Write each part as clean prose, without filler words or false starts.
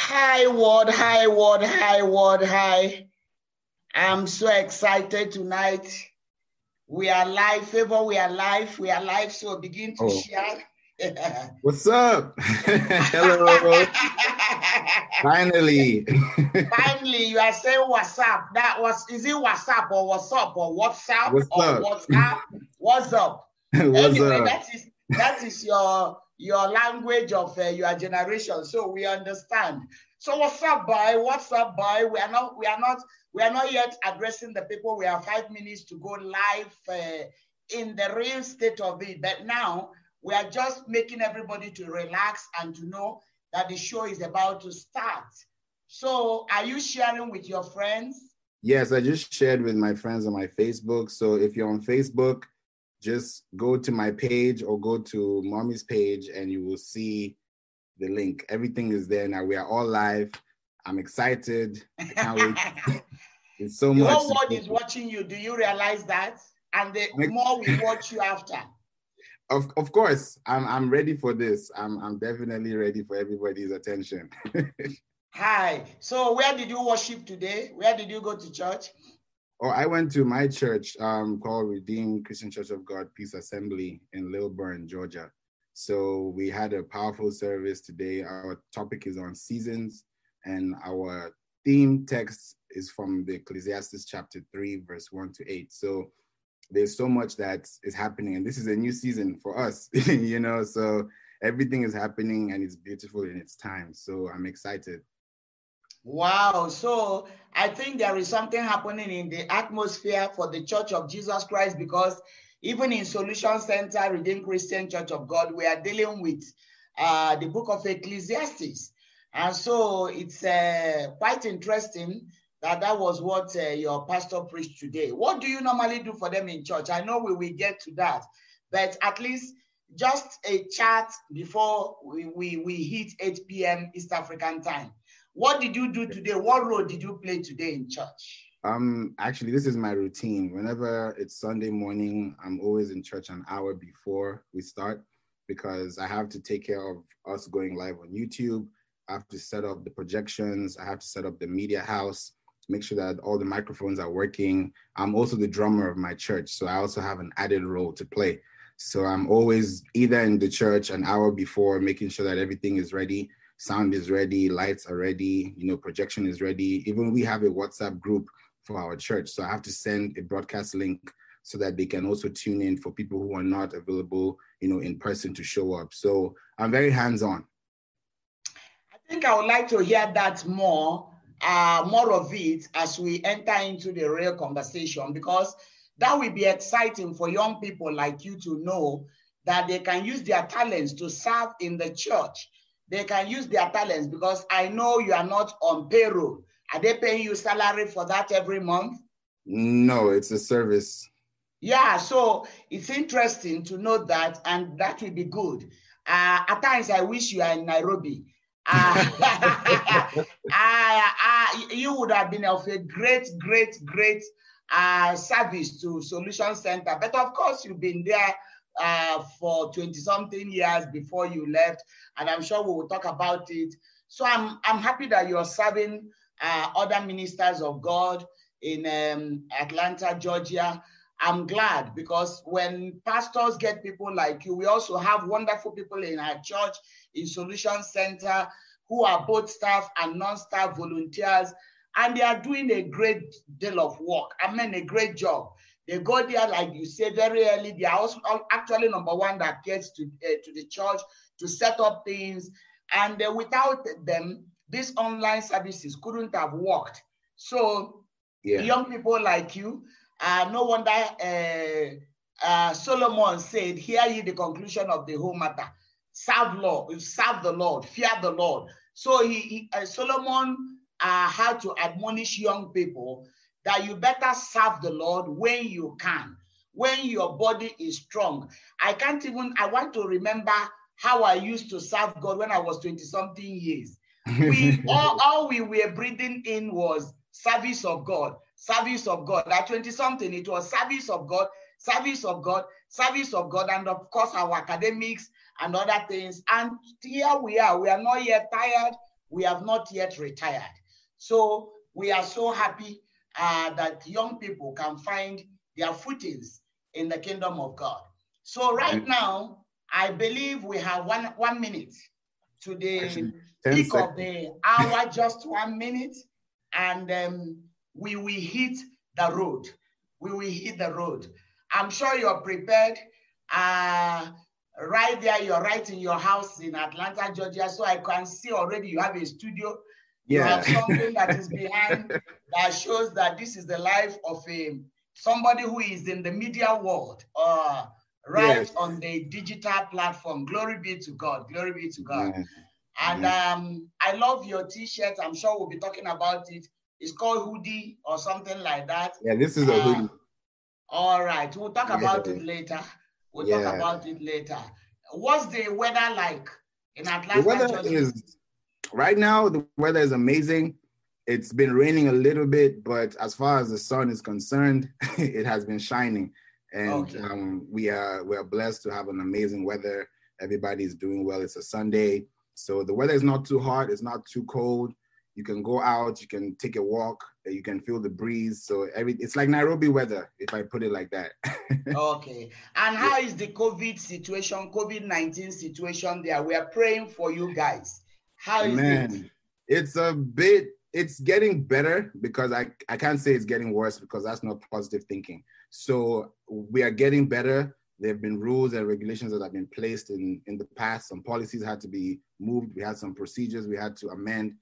Hi, world, hi, world, hi, world, hi. I'm so excited tonight. We are live, favor, we are live, so begin to share. What's up? Hello. Finally. Finally, you are saying what's up. Is it WhatsApp or what's up or WhatsApp What's or up? WhatsApp? What's up? What's Anyway, up? that is your language of your generation, so we understand. So what's up, boy? What's up, boy? We are not yet addressing the people. We have 5 minutes to go live in the real state of it. But now we are just making everybody to relax and to know that the show is about to start. So are you sharing with your friends? Yes, I just shared with my friends on my Facebook. So if you're on Facebook, just go to my page or go to Mommy's page and you will see the link. Everything is there now. We are all live. I'm excited. I can't wait. It's so much. The whole world is watching you. Do you realize that? And the more we watch you after. Of course, I'm ready for this. I'm definitely ready for everybody's attention. Hi. So where did you worship today? Where did you go to church? Oh, I went to my church called Redeemed Christian Church of God Peace Assembly in Lilburn, Georgia. So we had a powerful service today. Our topic is on seasons, and our theme text is from the Ecclesiastes chapter 3, verse 1 to 8. So there's so much that is happening, and this is a new season for us, so everything is happening and it's beautiful in its time. So I'm excited. Wow. So I think there is something happening in the atmosphere for the Church of Jesus Christ, because even in Solution Center, Redeemed Christian Church of God, we are dealing with the book of Ecclesiastes. And so it's quite interesting that was what your pastor preached today. What do you normally do for them in church? I know we will get to that, but at least just a chat before we hit 8 p.m. East African time. What did you do today? What role did you play today in church? Actually, this is my routine. Whenever it's Sunday morning, I'm always in church an hour before we start, because I have to take care of us going live on YouTube. I have to set up the projections. I have to set up the media house, make sure that all the microphones are working. I'm also the drummer of my church, so I also have an added role to play. So I'm always either in the church an hour before, making sure that everything is ready. Sound is ready, lights are ready, projection is ready. Even we have a WhatsApp group for our church. So I have to send a broadcast link so that they can also tune in for people who are not available, in person to show up. So I'm very hands-on. I think I would like to hear that more of it as we enter into the real conversation, because that will be exciting for young people like you to know that they can use their talents to serve in the church. They can use their talents, because I know you are not on payroll. Are they paying you salary for that every month? No, it's a service. Yeah, so it's interesting to know that, and that will be good. At times, I wish you are in Nairobi. You would have been of a great service to Solution Center. But of course, you've been there for 20-something years before you left, and I'm sure we will talk about it. So I'm happy that you're serving other ministers of God in Atlanta, Georgia. I'm glad, because when pastors get people like you, we also have wonderful people in our church, in Solution Center, who are both staff and non-staff volunteers, and they are doing a great deal of work. I mean, a great job. They go there, like you said, very early. They are also actually number one that gets to the church to set up things. And without them, these online services couldn't have worked. So young people like you, no wonder Solomon said, hear ye the conclusion of the whole matter. Serve the Lord, fear the Lord. So Solomon had to admonish young people that you better serve the Lord when you can, when your body is strong. I want to remember how I used to serve God when I was 20-something years. All we were breathing in was service of God, service of God. At 20-something, it was service of God, service of God, service of God, and of course our academics and other things. And here we are not yet tired. we have not yet retired. So we are so happy that young people can find their footings in the kingdom of God. So right now, I believe we have one minute to the peak of the hour, just 1 minute, and we will hit the road. We will hit the road. I'm sure you're prepared. Right there, you're right in your house in Atlanta, Georgia. So I can see already you have a studio. You have something that is behind that shows that this is the life of somebody who is in the media world, on the digital platform. Glory be to God. Glory be to God. And I love your T-shirt. I'm sure we'll be talking about it. It's called hoodie or something like that. Yeah, this is a hoodie. All right. We'll talk about it later. We'll talk about it later. What's the weather like in Atlanta? The weather is, right now, the weather is amazing. It's been raining a little bit, but as far as the sun is concerned, it has been shining. And we're blessed to have an amazing weather. Everybody's doing well. It's a Sunday. So the weather is not too hot. It's not too cold. You can go out, you can take a walk, you can feel the breeze. So it's like Nairobi weather, if I put it like that. Okay. And how is the COVID-19 situation there? We are praying for you guys. How is it? It's getting better, because I can't say it's getting worse, because that's not positive thinking. So we are getting better. There have been rules and regulations that have been placed in the past. Some policies had to be moved. We had some procedures we had to amend.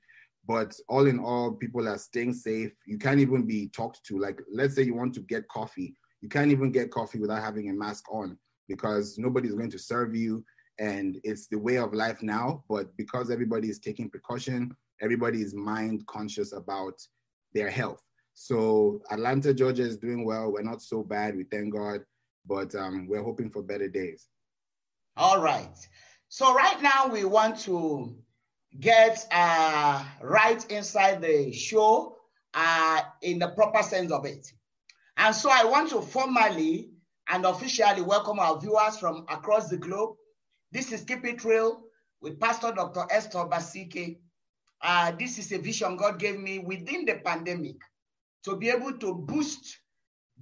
But all in all, people are staying safe. You can't even be talked to. Like, let's say you want to get coffee. You can't even get coffee without having a mask on, because nobody's going to serve you. And it's the way of life now. But because everybody is taking precaution, everybody is mind conscious about their health. So Atlanta, Georgia is doing well. We're not so bad, we thank God. But we're hoping for better days. All right. So right now we want to get right inside the show in the proper sense of it. And so I want to formally and officially welcome our viewers from across the globe. This is Keep It Real with Pastor Dr. Esther Obasi-ike. This is a vision God gave me within the pandemic to be able to boost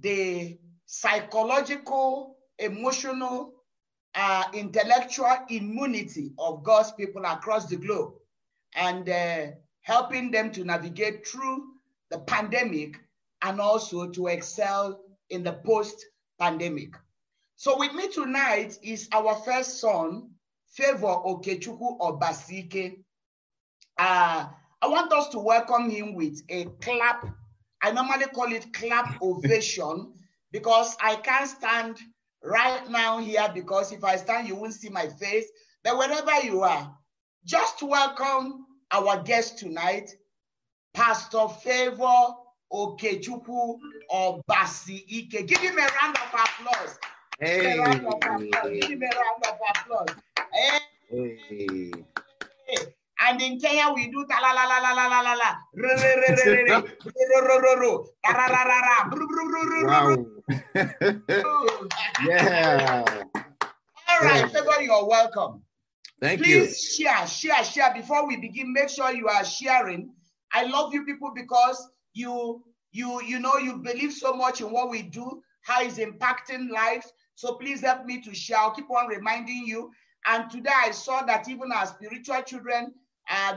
the psychological, emotional, intellectual immunity of God's people across the globe, and helping them to navigate through the pandemic and also to excel in the post-pandemic. So with me tonight is our first son, Favor Okechukwu Obasi-ike. I want us to welcome him with a clap. I normally call it clap ovation, because I can't stand right now here, because if I stand, you won't see my face. But wherever you are, just welcome our guest tonight, Pastor Favor Okechukwu Obasi-ike. Give him a round of applause. Hey. Give him a round of applause. Give him a round of applause. Hey. And in Kenya, we do ta la la la la la la la la. Wow. Yeah. All right, Favor, you're welcome. Thank you. Please share. Before we begin, make sure you are sharing. I love you people, because you believe so much in what we do, how it's impacting lives. So please help me to share. I'll keep on reminding you. And today I saw that even our spiritual children,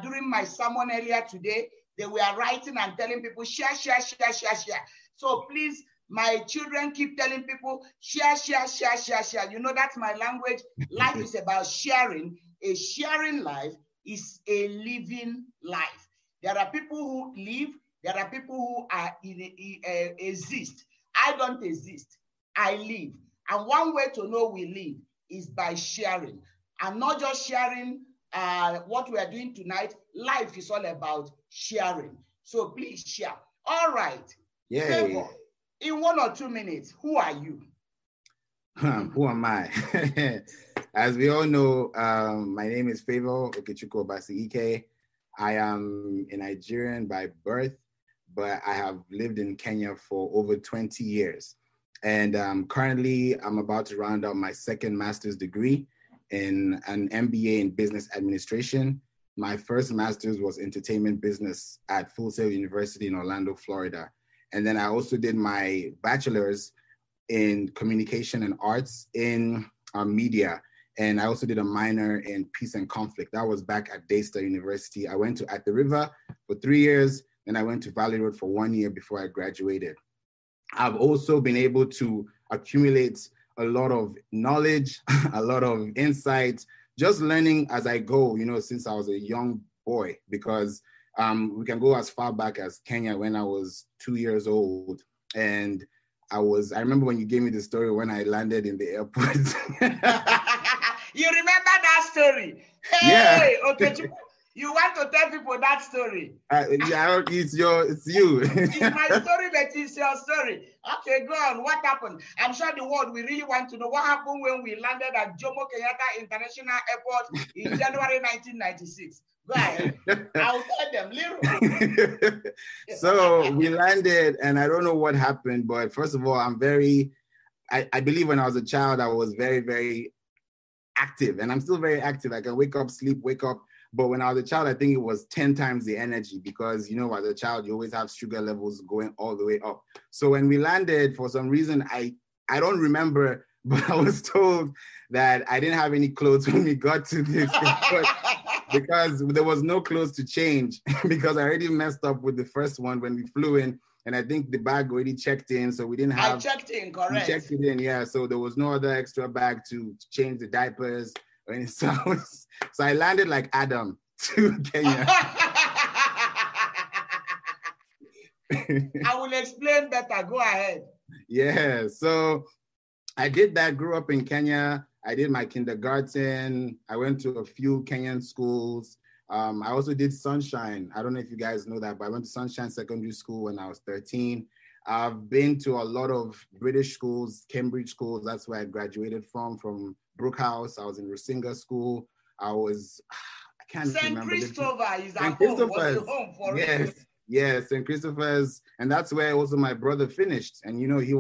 during my sermon earlier today, they were writing and telling people, share. So please, my children, keep telling people, share. You know, that's my language. Life is about sharing. A sharing life is a living life. There are people who live. There are people who exist. I don't exist. I live. And one way to know we live is by sharing. And not just sharing what we are doing tonight. Life is all about sharing. So please share. All right. Yeah. Favor, in 1 or 2 minutes, who are you? Who am I? As we all know, my name is Favor Okechukwu Obasi-ike. I am a Nigerian by birth, but I have lived in Kenya for over 20 years. And currently, I'm about to round out my second master's degree in an MBA in business administration. My first master's was entertainment business at Full Sail University in Orlando, Florida. And then I also did my bachelor's in communication and arts in media. And I also did a minor in peace and conflict. That was back at Daystar University. I went to At the River for 3 years. Then I went to Valley Road for 1 year before I graduated. I've also been able to accumulate a lot of knowledge, a lot of insight, just learning as I go, you know, since I was a young boy, because we can go as far back as Kenya when I was 2 years old. And I remember when you gave me the story when I landed in the airport. You remember that story? Hey, yeah. Okay. You want to tell people that story? Yeah, it's you. It's my story, but it's your story. Okay, go on. What happened? I'm sure the world we really want to know what happened when we landed at Jomo Kenyatta International Airport in January 1996. Go ahead. I'll tell them little. So we landed, and I don't know what happened, but first of all, I believe when I was a child, I was very, very active, and I'm still very active. I can wake up, sleep, wake up. But when I was a child, I think it was 10 times the energy because, you know, as a child, you always have sugar levels going all the way up. So when we landed, for some reason, I don't remember, but I was told that I didn't have any clothes when we got to this airport because there was no clothes to change because I already messed up with the first one when we flew in. And I think the bag already checked in, so we didn't have... I checked in, correct. We checked it in, yeah. So there was no other extra bag to change the diapers. So I landed like Adam to Kenya. I will explain better. Go ahead. Yeah, so I did that, grew up in Kenya. I did my kindergarten. I went to a few Kenyan schools. I also did Sunshine. I don't know if you guys know that, but I went to Sunshine Secondary School when I was 13. I've been to a lot of British schools, Cambridge schools. That's where I graduated from Brookhouse. I was in Rusinga School. I can't remember. St. Christopher is our home. Was the home for yes, yes, St. Christopher's. And that's where also my brother finished. And, you know, he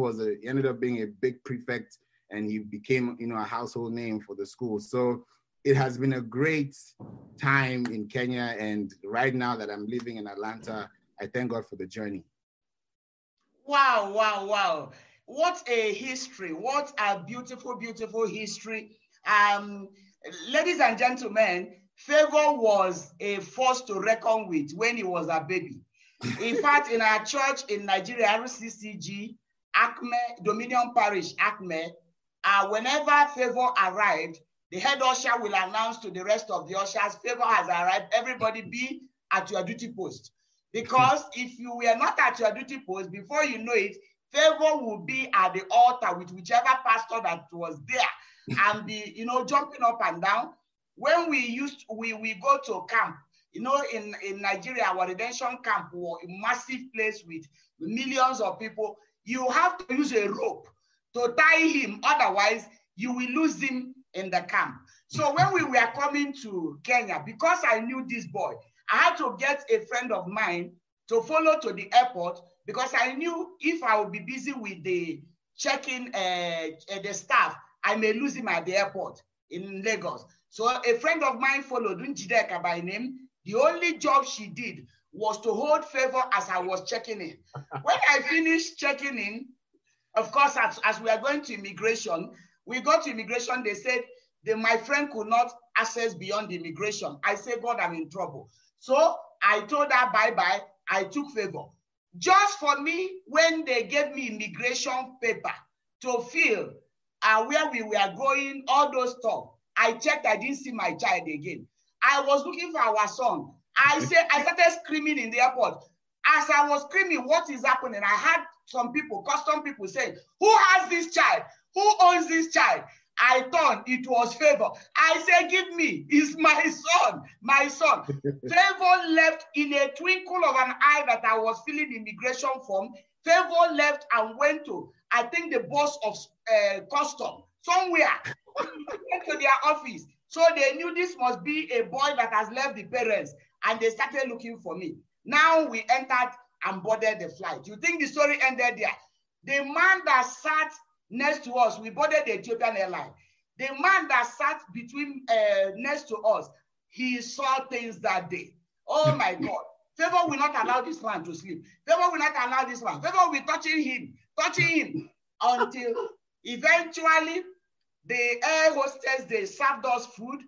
ended up being a big prefect and he became, you know, a household name for the school. So it has been a great time in Kenya. And right now that I'm living in Atlanta, I thank God for the journey. Wow, wow, wow. What a history. What a beautiful, beautiful history. Ladies and gentlemen, Favor was a force to reckon with when he was a baby. In fact, in our church in Nigeria, RCCG, A.G.E, Dominion Parish, A.G.E, whenever Favor arrived, the head usher will announce to the rest of the ushers, Favor has arrived, everybody be at your duty post. Because if you were not at your duty post, before you know it, Favor will be at the altar with whichever pastor that was there and be, you know, jumping up and down. When we go to camp, you know, in Nigeria, our redemption camp was a massive place with millions of people. You have to use a rope to tie him, otherwise you will lose him in the camp. So when we were coming to Kenya, because I knew this boy, I had to get a friend of mine to follow to the airport because I knew if I would be busy with the checking the staff, I may lose him at the airport in Lagos. So a friend of mine followed, Njideka by name. The only job she did was to hold Favor as I was checking in. When I finished checking in, of course, as we are going to immigration, we got to immigration, they said my friend could not access beyond immigration. I said, God, I'm in trouble. So I told her bye-bye. I took Favor. Just for me, when they gave me immigration paper to fill where we were going, all those stuff, I checked, I didn't see my child again. I was looking for our son. I started screaming in the airport. As I was screaming, what is happening? I had some people, custom people saying, who has this child? Who owns this child? I thought it was Favor. I said, give me, it's my son, my son. Favor left in a twinkle of an eye that I was filling the immigration form. Favor left and went to, I think, the boss of custom, somewhere, went to their office. So they knew this must be a boy that has left the parents, and they started looking for me. Now we entered and boarded the flight. You think the story ended there? The man that sat next to us, we boarded the Ethiopian airline. The man that sat between next to us, he saw things that day. Oh my God. Favor will not allow this man to sleep. Favor will not allow this man. Favor will be touching him, until eventually the air hostess, they served us food.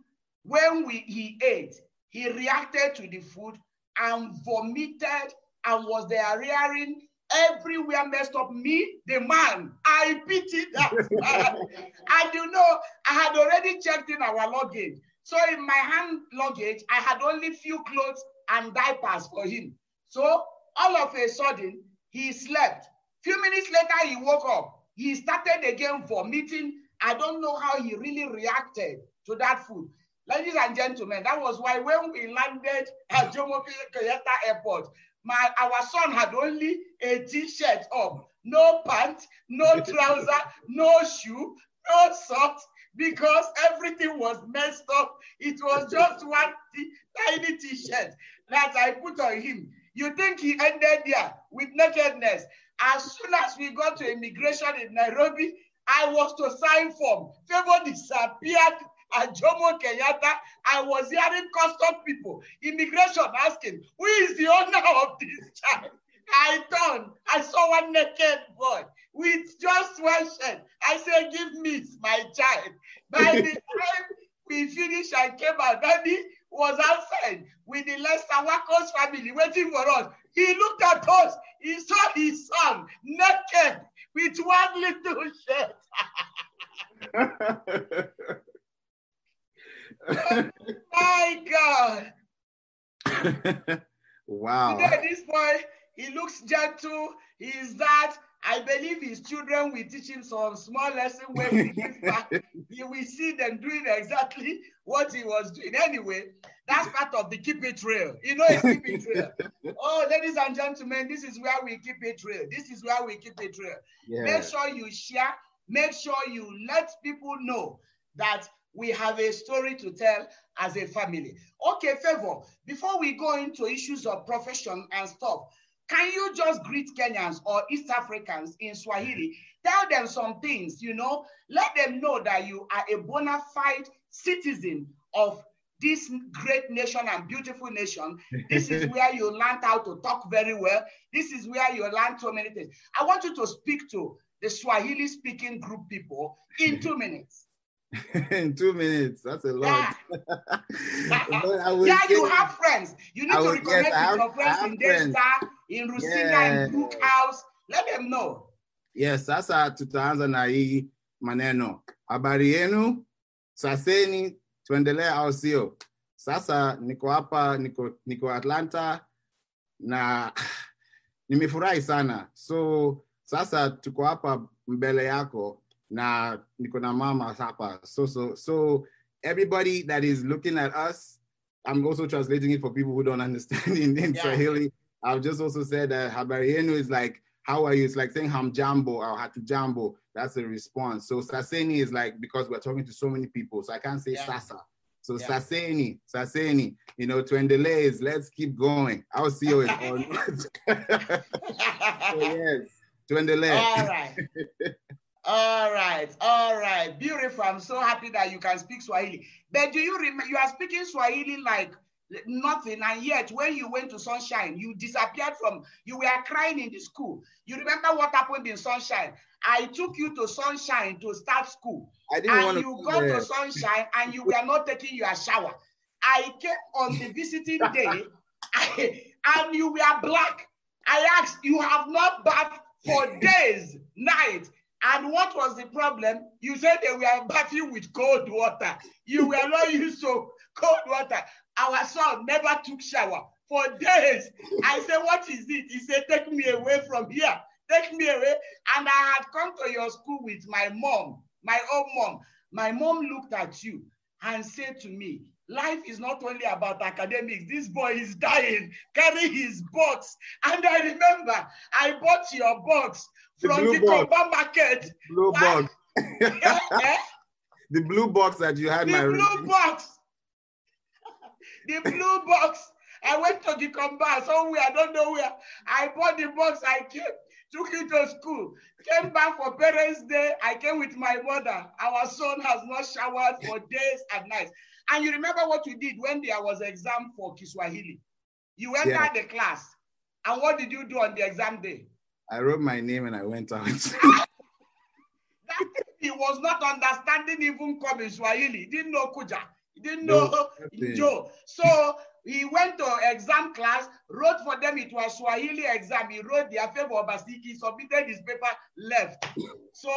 When he ate, he reacted to the food and vomited and was diarrheaing everywhere, messed up. Me, the man, I pitied that man. And you know, I had already checked in our luggage. So in my hand luggage, I had only few clothes and diapers for him. So all of a sudden, he slept. Few minutes later, he woke up. He started again vomiting. I don't know how he really reacted to that food. Ladies and gentlemen, that was why when we landed at Jomo Kenyatta Airport, our son had only a t-shirt up, no pants, no trouser, no shoe, no socks, because everything was messed up. It was just one tiny t-shirt that I put on him. You think he ended there with nakedness? As soon as we got to immigration in Nairobi, I was to sign form. Favor disappeared at Jomo Kenyatta. I was hearing custom people, immigration asking, who is the owner of this child? I turned, I saw one naked boy with just one shirt. I said, give me my child. By the time we finished and came out, Daddy was outside with the Lester Wackos family waiting for us. He looked at us. He saw his son naked with one little shirt. Oh, my God. Wow. Today, this boy, he looks gentle. He is that. I believe his children will teach him some small lesson where he gives back. He will see them doing exactly what he was doing. Anyway, that's part of the keep it real. You know, it's keep it real. Oh, ladies and gentlemen, this is where we keep it real. This is where we keep it real. Yeah. Make sure you share. Make sure you let people know that we have a story to tell as a family. Okay, Favor, before we go into issues of profession and stuff, can you just greet Kenyans or East Africans in Swahili? Tell them some things, you know, let them know that you are a bona fide citizen of this great nation and beautiful nation. This is where you learned how to talk very well. This is where you learned so many things. I want you to speak to the Swahili speaking group people in 2 minutes. In 2 minutes, that's a lot. Yeah, you have friends. You need to reconnect with your friends in Daystar, in Rusinga, in Brook House. Let them know. Yes, sasa tutaanza na hii maneno. Habari yenu, saseni, tuendelee au sio? Sasa niko hapa, niko Atlanta, na nimefurahi sana. So, sasa tuko hapa mbele yako. Na niko na mama hapa. So everybody that is looking at us, I'm also translating it for people who don't understand in Swahili. I've just also said that habari yenu is like, how are you? It's like saying hamjambo or hatujambo. That's a response. So saseni is like, because we're talking to so many people, so I can't say sasa. So saseni, you know, tuendelee is let's keep going. I'll see you or not. So yes, tuendelee. All right. Beautiful. I'm so happy that you can speak Swahili. But do you remember, you are speaking Swahili like nothing, and yet when you went to Sunshine, you disappeared you were crying in the school. You remember what happened in Sunshine? I took you to Sunshine to start school. I didn't want to you got to Sunshine and you were not taking your shower. I came on the visiting day and you were black. I asked, you have not bathed for days, nights. And what was the problem? You said they were bathing with cold water. You were not used to cold water. Our son never took shower for days. I said, what is it? He said, take me away from here. Take me away. And I had come to your school with my mom, my own mom. My mom looked at you and said to me, life is not only about academics. This boy is dying. Carry his box. And I remember I bought your box from the Komba market. Blue box. The blue box that you had. The blue box. The blue box. I went to the Komba somewhere, I don't know where. I bought the box. I came. took you to school, came back for Parents' Day. I came with my mother. Our son has not showered for days and nights. And you remember what you did when there was exam for Kiswahili? You entered the class. And what did you do on the exam day? I wrote my name and I went out. He was not understanding even Swahili. He didn't know Kuja. He didn't know Joe. So he went to exam class, wrote for them. It was Swahili exam. He wrote their favor Obasi-ike, submitted his paper, left. So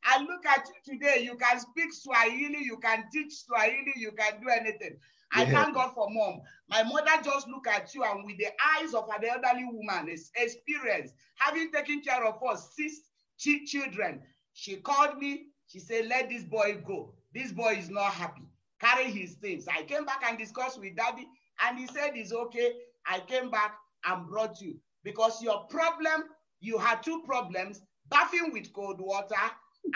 I look at you today. You can speak Swahili. You can teach Swahili. You can do anything. I thank God for mom. My mother just look at you and with the eyes of an elderly woman, experience, having taken care of us, 6 children, she called me. She said, let this boy go. This boy is not happy. Carry his things. I came back and discussed with daddy and he said, it's okay. I came back and brought you because your problem, you had 2 problems, bathing with cold water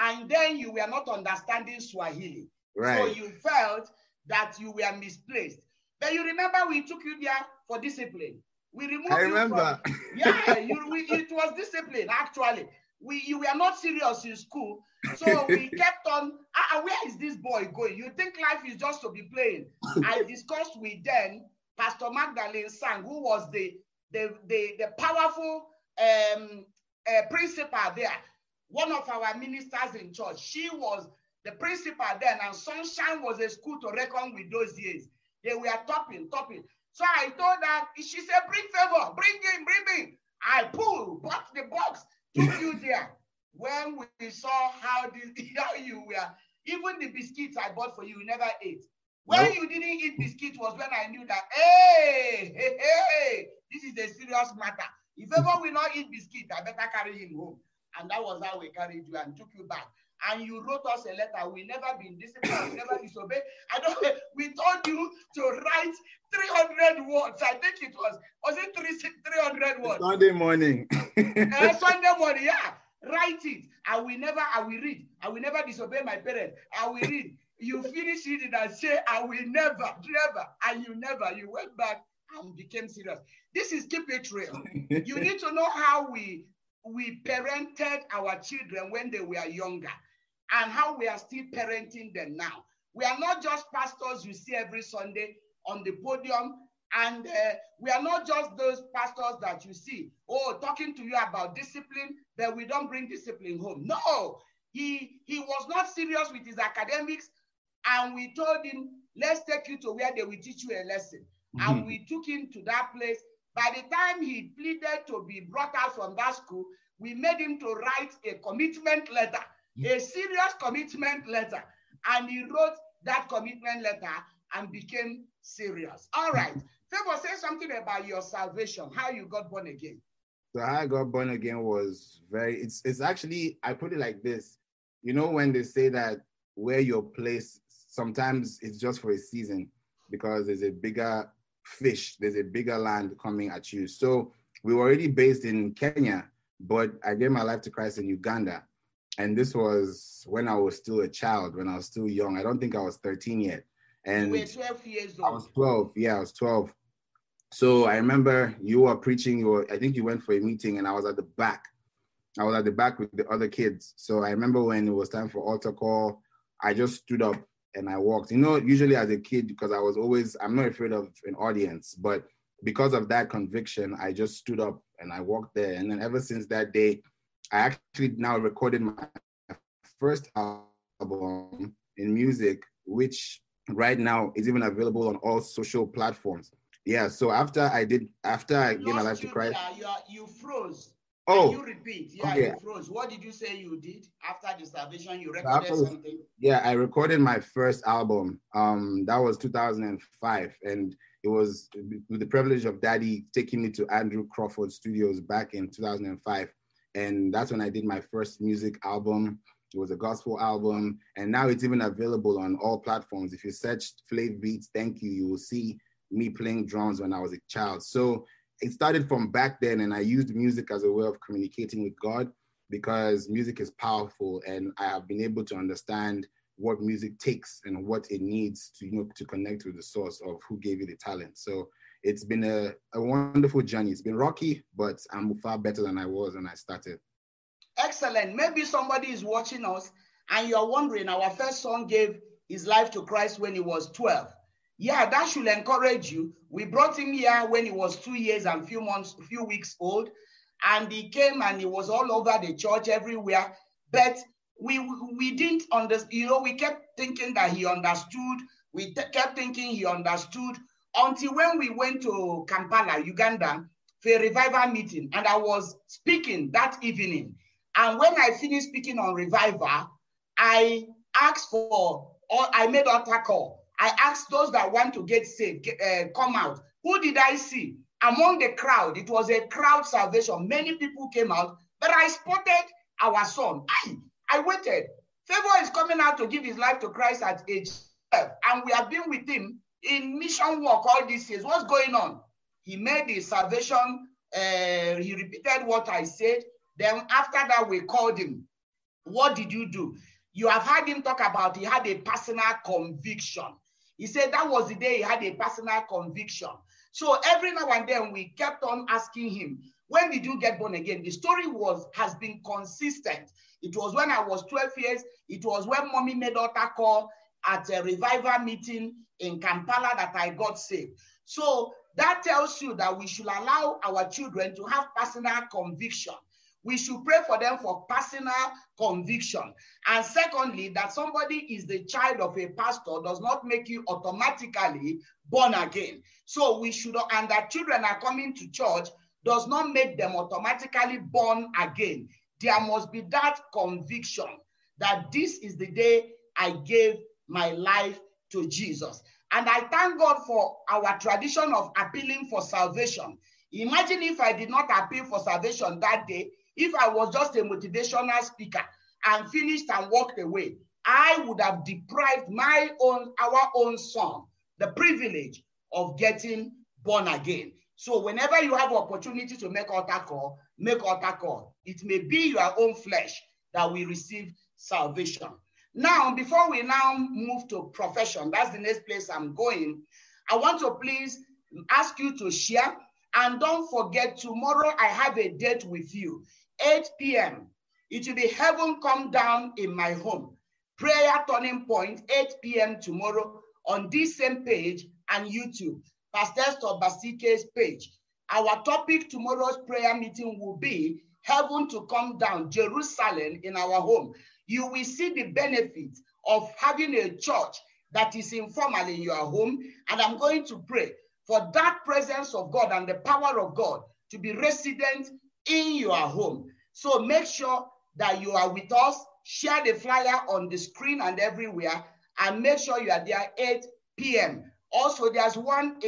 and then you were not understanding Swahili. Right. So you felt that you were misplaced. But you remember we took you there for discipline. We removed you from, it was discipline actually. You were not serious in school, so we kept on, where is this boy going? You think life is just to be playing. I discussed with then Pastor Magdalene Sang, who was the powerful principal there, one of our ministers in church. She was the principal then, and Sunshine was a school to reckon with those years. They were topping. So I told her, she said, bring favor, bring him. I pulled, bought the box, took you there. When we saw how you were, even the biscuits I bought for you, you never ate. When you didn't eat biscuits was when I knew that, hey, this is a serious matter. If ever we not eat biscuit, I better carry him home. And that was how we carried you and took you back. And you wrote us a letter. We never been disciplined. We never disobeyed. We told you to write 300 words. I think it was it 300 words? Sunday morning. Sunday morning, yeah. Write it. I will read. I will never disobey my parents. I will read. You finish reading and say, I will never. And you went back and became serious. This is keep it real. You need to know how we parented our children when they were younger and how we are still parenting them now. We are not just pastors you see every Sunday on the podium, and we are not just those pastors that you see, talking to you about discipline, but we don't bring discipline home. No, he was not serious with his academics, and we told him, let's take you to where they will teach you a lesson. Mm-hmm. And we took him to that place. By the time he pleaded to be brought out from that school, we made him to write a commitment letter, a serious commitment letter. And he wrote that commitment letter and became serious. All right. Favor, say something about your salvation, how you got born again. So how I got born again was it's actually, I put it like this. You know, when they say that where you're placed, sometimes it's just for a season because there's a bigger fish, there's a bigger land coming at you. So we were already based in Kenya, but I gave my life to Christ in Uganda. And this was when I was still a child, when I was still young. I don't think I was 13 yet. And you were 12 years old. I was 12. Yeah, I was 12. So I remember you were preaching, I think you went for a meeting and I was at the back. I was at the back with the other kids. So I remember when it was time for altar call, I just stood up and I walked. You know, usually as a kid, because I'm not afraid of an audience, but because of that conviction, I just stood up and I walked there. And then ever since that day, I actually now recorded my first album in music, which right now is even available on all social platforms. Yeah, so after I gave my life to Christ. You froze. Oh, you repeat. Yeah, okay. You froze. What did you say you did after the salvation? You recorded something? Yeah, I recorded my first album. That was 2005. And it was with the privilege of Daddy taking me to Andrew Crawford Studios back in 2005. And that's when I did my first music album. It was a gospel album. And now it's even available on all platforms. If you search Flav Beats, Thank You, you will see me playing drums when I was a child. So it started from back then, and I used music as a way of communicating with God because music is powerful, and I have been able to understand what music takes and what it needs to, to connect with the source of who gave you the talent. So it's been a wonderful journey. It's been rocky, but I'm far better than I was when I started. Excellent. Maybe somebody is watching us and you're wondering, our first son gave his life to Christ when he was 12. Yeah, that should encourage you. We brought him here when he was 2 years and few weeks old. And he came and he was all over the church everywhere. But we didn't understand, we kept thinking that he understood. We kept thinking he understood until when we went to Kampala, Uganda, for a revival meeting. And I was speaking that evening. And when I finished speaking on revival, I asked I made altar call. I asked those that want to get saved, come out. Who did I see? Among the crowd, it was a crowd salvation. Many people came out, but I spotted our son. I waited. Favor is coming out to give his life to Christ at age 12, and we have been with him in mission work all these years. What's going on? He made the salvation. He repeated what I said. Then after that, we called him. What did you do? You have heard him talk about he had a personal conviction. He said that was the day he had a personal conviction. So every now and then we kept on asking him, when did you get born again? The story has been consistent. It was when I was 12 years. It was when mommy made altar call at a revival meeting in Kampala that I got saved. So that tells you that we should allow our children to have personal conviction. We should pray for them for personal conviction. And secondly, that somebody is the child of a pastor does not make you automatically born again. So we should, and that children are coming to church does not make them automatically born again. There must be that conviction that this is the day I gave my life to Jesus. And I thank God for our tradition of appealing for salvation. Imagine if I did not appeal for salvation that day. If I was just a motivational speaker and finished and walked away, I would have deprived our own son the privilege of getting born again. So whenever you have opportunity to make altar call, make altar call. It may be your own flesh that will receive salvation. Now, before we now move to profession, that's the next place I'm going, I want to please ask you to share. And don't forget, tomorrow I have a date with you. 8 p.m. It will be Heaven Come Down in My Home. Prayer Turning Point, 8 p.m. tomorrow on this same page and YouTube, Pastor Esther Obasi-ike's page. Our topic tomorrow's prayer meeting will be Heaven to Come Down, Jerusalem in our home. You will see the benefits of having a church that is informal in your home. And I'm going to pray for that presence of God and the power of God to be resident in your home. So make sure that you are with us. Share the flyer on the screen and everywhere, and make sure you are there 8 p.m. Also, there's one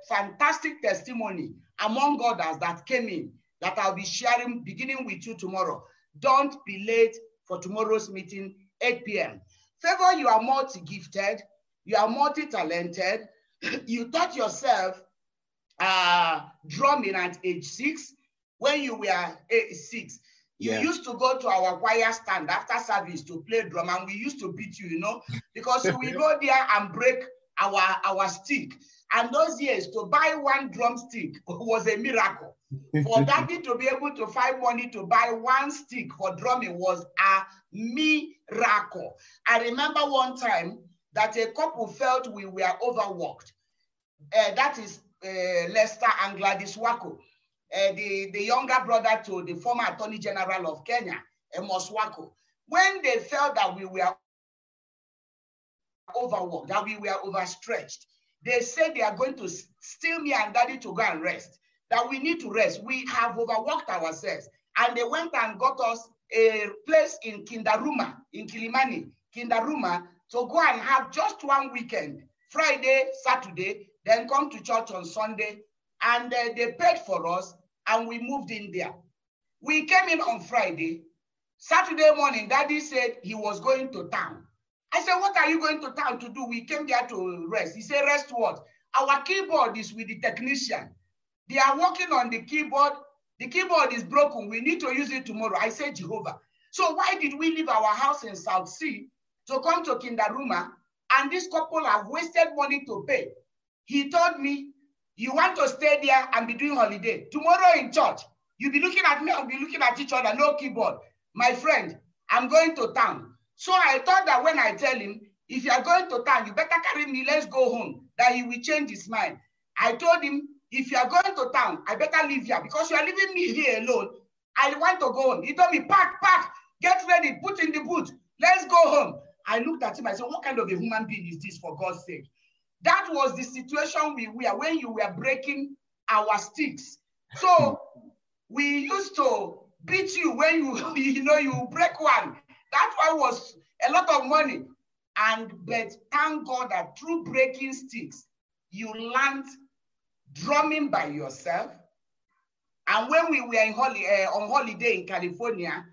fantastic testimony among others that came in that I'll be sharing beginning with you tomorrow. Don't be late for tomorrow's meeting, 8 p.m. Favor, you are multi-gifted. You are multi-talented. You taught yourself drumming at age 6. When you were 6, you used to go to our choir stand after service to play drum, and we used to beat you, because we go there and break our stick. And those years, to buy one drumstick was a miracle. For daddy to be able to find money to buy one stick for drumming was a miracle. I remember one time that a couple felt we were overworked. That is Lester and Gladys Wako. The younger brother to the former Attorney General of Kenya, Amos Wako. When they felt that we were overworked, that we were overstretched, they said they are going to steal me and daddy to go and rest, that we need to rest. We have overworked ourselves. And they went and got us a place in Kindaruma, in Kilimani, Kindaruma, to go and have just one weekend, Friday, Saturday, then come to church on Sunday. And they paid for us, and we moved in there. We came in on Friday. Saturday morning, daddy said he was going to town. I said, what are you going to town to do? We came there to rest. He said, rest what? Our keyboard is with the technician. They are working on the keyboard. The keyboard is broken. We need to use it tomorrow. I said, Jehovah. So why did we leave our house in South Sea to come to Kindaruma? And this couple have wasted money to pay. He told me, You want to stay there and be doing holiday. Tomorrow in church, you'll be looking at me and be looking at each other, no keyboard. My friend, I'm going to town. So I thought that when I tell him, if you are going to town, you better carry me, let's go home, that he will change his mind. I told him, if you are going to town, I better leave here because you are leaving me here alone. I want to go home. He told me, pack, get ready, put in the boot, let's go home. I looked at him, I said, what kind of a human being is this, for God's sake? That was the situation we were when you were breaking our sticks. So we used to beat you when you break one. That one was a lot of money. But thank God that through breaking sticks, you learned drumming by yourself. And when we were on holiday in California,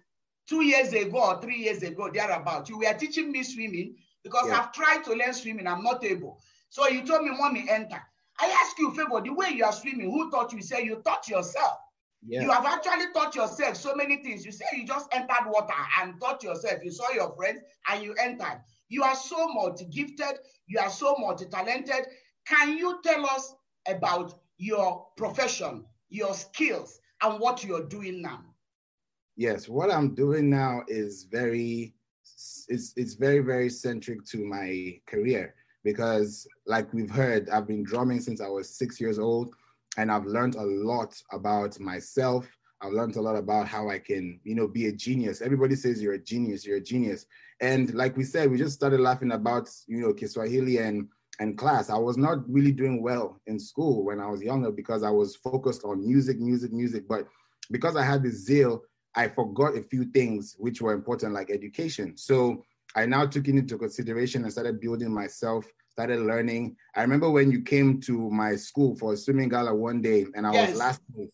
2 years ago or 3 years ago, thereabout, you were teaching me swimming because I've tried to learn swimming, I'm not able. So you told me, Mommy, enter. I ask you a favor, the way you are swimming, who taught you? You say you taught yourself. Yeah. You have actually taught yourself so many things. You say you just entered water and taught yourself. You saw your friends and you entered. You are so multi-gifted. You are so multi-talented. Can you tell us about your profession, your skills, and what you're doing now? Yes, what I'm doing now is very, very centric to my career because, like we've heard, I've been drumming since I was 6 years old, and I've learned a lot about myself. I've learned a lot about how I can, be a genius. Everybody says you're a genius, you're a genius. And like we said, we just started laughing about, Kiswahili and class. I was not really doing well in school when I was younger because I was focused on music. But because I had this zeal, I forgot a few things which were important, like education. So I now took it into consideration and started building myself, started learning. I remember when you came to my school for a swimming gala one day and I was last place.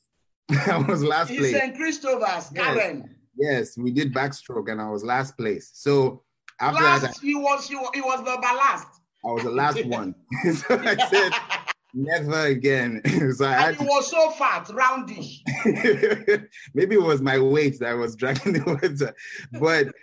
I was last place. St. Christopher's, Karen. Yes, we did backstroke and I was last place. So after that, he was the last. I was the last one. So I said, never again. So it was so fat, roundish. Maybe it was my weight that was dragging the water. But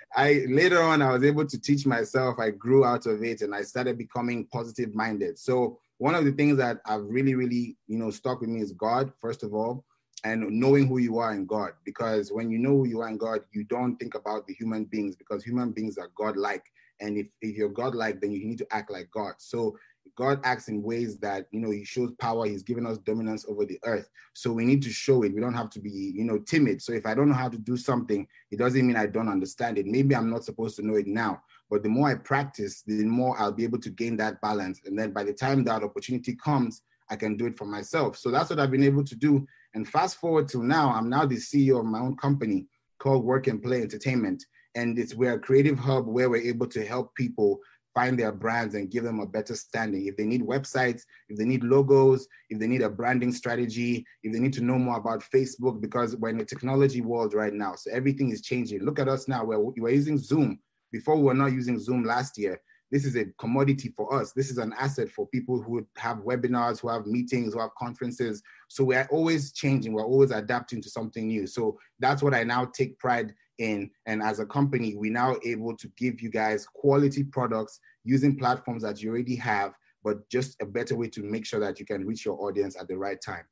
later on, I was able to teach myself. I grew out of it and I started becoming positive minded. So one of the things that have really, really, stuck with me is God, first of all, and knowing who you are in God. Because when you know who you are in God, you don't think about the human beings because human beings are God-like. And if you're God-like, then you need to act like God. So God acts in ways that, he shows power. He's given us dominance over the earth. So we need to show it. We don't have to be, timid. So if I don't know how to do something, it doesn't mean I don't understand it. Maybe I'm not supposed to know it now. But the more I practice, the more I'll be able to gain that balance. And then by the time that opportunity comes, I can do it for myself. So that's what I've been able to do. And fast forward to now, I'm now the CEO of my own company called Work and Play Entertainment. And we're a creative hub where we're able to help people find their brands and give them a better standing. If they need websites, if they need logos, if they need a branding strategy, if they need to know more about Facebook, because we're in a technology world right now. So everything is changing. Look at us now. We're using Zoom. Before we were not using Zoom last year. This is a commodity for us. This is an asset for people who have webinars, who have meetings, who have conferences. So we're always changing. We're always adapting to something new. So that's what I now take pride in. And as a company, we're now able to give you guys quality products using platforms that you already have, but just a better way to make sure that you can reach your audience at the right time.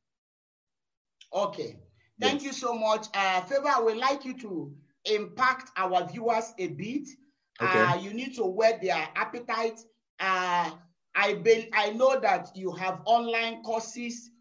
Okay. Thank you so much. Favor, I would like you to impact our viewers a bit. Okay. You need to whet their appetite. I know that you have online courses.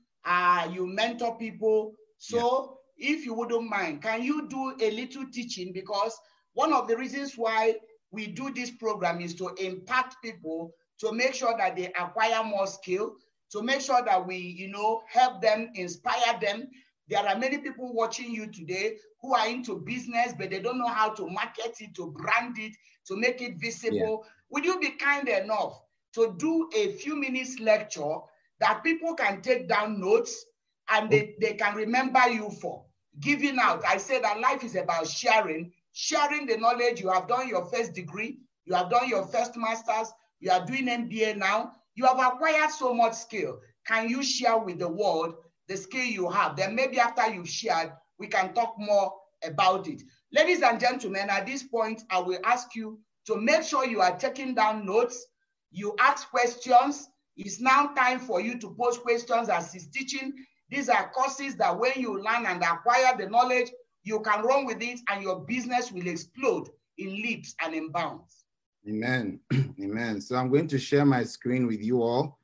You mentor people. So if you wouldn't mind, can you do a little teaching? Because one of the reasons why we do this program is to impact people, to make sure that they acquire more skill, to make sure that we, help them, inspire them. There are many people watching you today who are into business, but they don't know how to market it, to brand it, to make it visible. Yeah. Would you be kind enough to do a few minutes lecture that people can take down notes and they can remember you for? Giving out. I say that life is about sharing the knowledge. You have done your first degree, you have done your first master's, you are doing MBA now. You have acquired so much skill. Can you share with the world the skill you have? Then maybe after you've shared, we can talk more about it. Ladies and gentlemen, at this point, I will ask you to make sure you are taking down notes. You ask questions. It's now time for you to post questions as he's teaching. These are courses that when you learn and acquire the knowledge, you can run with it and your business will explode in leaps and in bounds. Amen. Amen. So I'm going to share my screen with you all.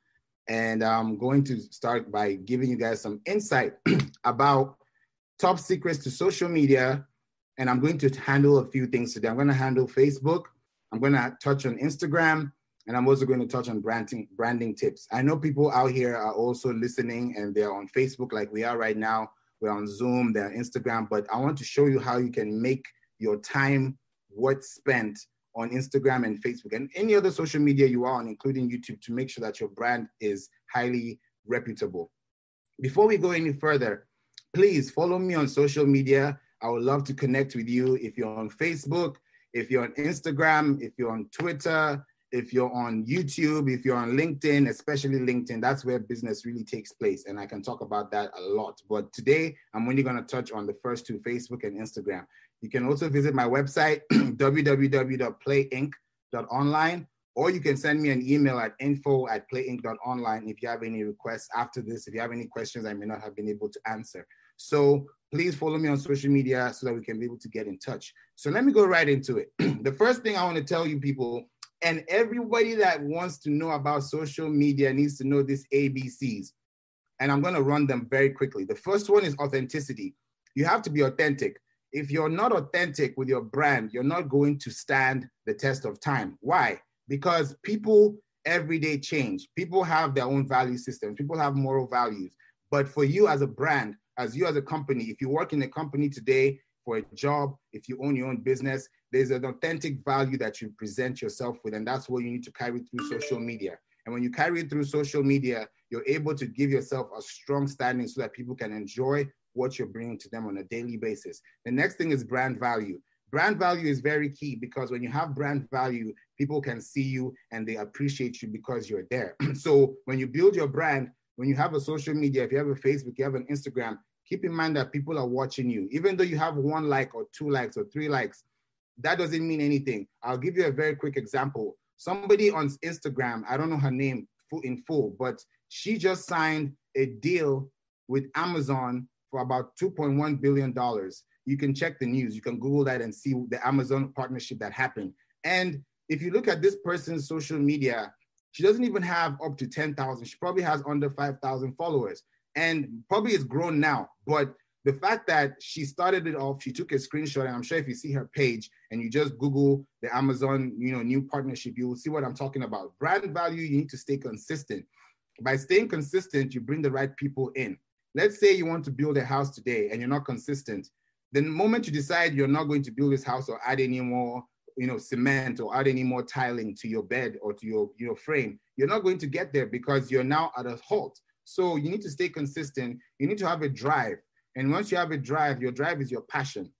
And I'm going to start by giving you guys some insight about top secrets to social media. And I'm going to handle a few things today. I'm going to handle Facebook. I'm going to touch on Instagram. And I'm also going to touch on branding tips. I know people out here are also listening and they're on Facebook like we are right now. We're on Zoom, they're on Instagram. But I want to show you how you can make your time worth spent on Instagram and Facebook and any other social media you are on, including YouTube, to make sure that your brand is highly reputable. Before we go any further, please follow me on social media. I would love to connect with you. If you're on Facebook, if you're on Instagram, if you're on Twitter, if you're on YouTube, if you're on LinkedIn, especially LinkedIn, that's where business really takes place. And I can talk about that a lot. But today, I'm only going to touch on the first two, Facebook and Instagram. You can also visit my website, www.playinc.online, or you can send me an email at info@playinc.online if you have any requests after this, if you have any questions I may not have been able to answer. So please follow me on social media so that we can be able to get in touch. So let me go right into it. The first thing I want to tell you people, and everybody that wants to know about social media needs to know these ABCs. And I'm going to run them very quickly. The first one is authenticity. You have to be authentic. If you're not authentic with your brand, you're not going to stand the test of time. Why? Because people every day change. People have their own value systems. People have moral values. But for you as a brand, as you as a company, if you work in a company today for a job, if you own your own business, there's an authentic value that you present yourself with, and that's what you need to carry through social media. And when you carry it through social media, you're able to give yourself a strong standing so that people can enjoy what you're bringing to them on a daily basis. The next thing is brand value. Brand value is very key because when you have brand value, people can see you and they appreciate you because you're there. So when you build your brand, when you have a social media, if you have a Facebook, you have an Instagram, keep in mind that people are watching you. Even though you have 1 like or 2 likes or 3 likes, that doesn't mean anything. I'll give you a very quick example. Somebody on Instagram, I don't know her name in full, but she just signed a deal with Amazon for about $2.1 billion. You can check the news. You can Google that and see the Amazon partnership that happened. And if you look at this person's social media, she doesn't even have up to 10,000. She probably has under 5,000 followers and probably it's grown now. But the fact that she started it off, she took a screenshot, and I'm sure if you see her page and you just Google the Amazon, new partnership, you will see what I'm talking about. Brand value, you need to stay consistent. By staying consistent, you bring the right people in. Let's say you want to build a house today and you're not consistent. The moment you decide you're not going to build this house or add any more, cement or add any more tiling to your bed or to your frame, you're not going to get there because you're now at a halt. So you need to stay consistent. You need to have a drive. And once you have a drive, your drive is your passion.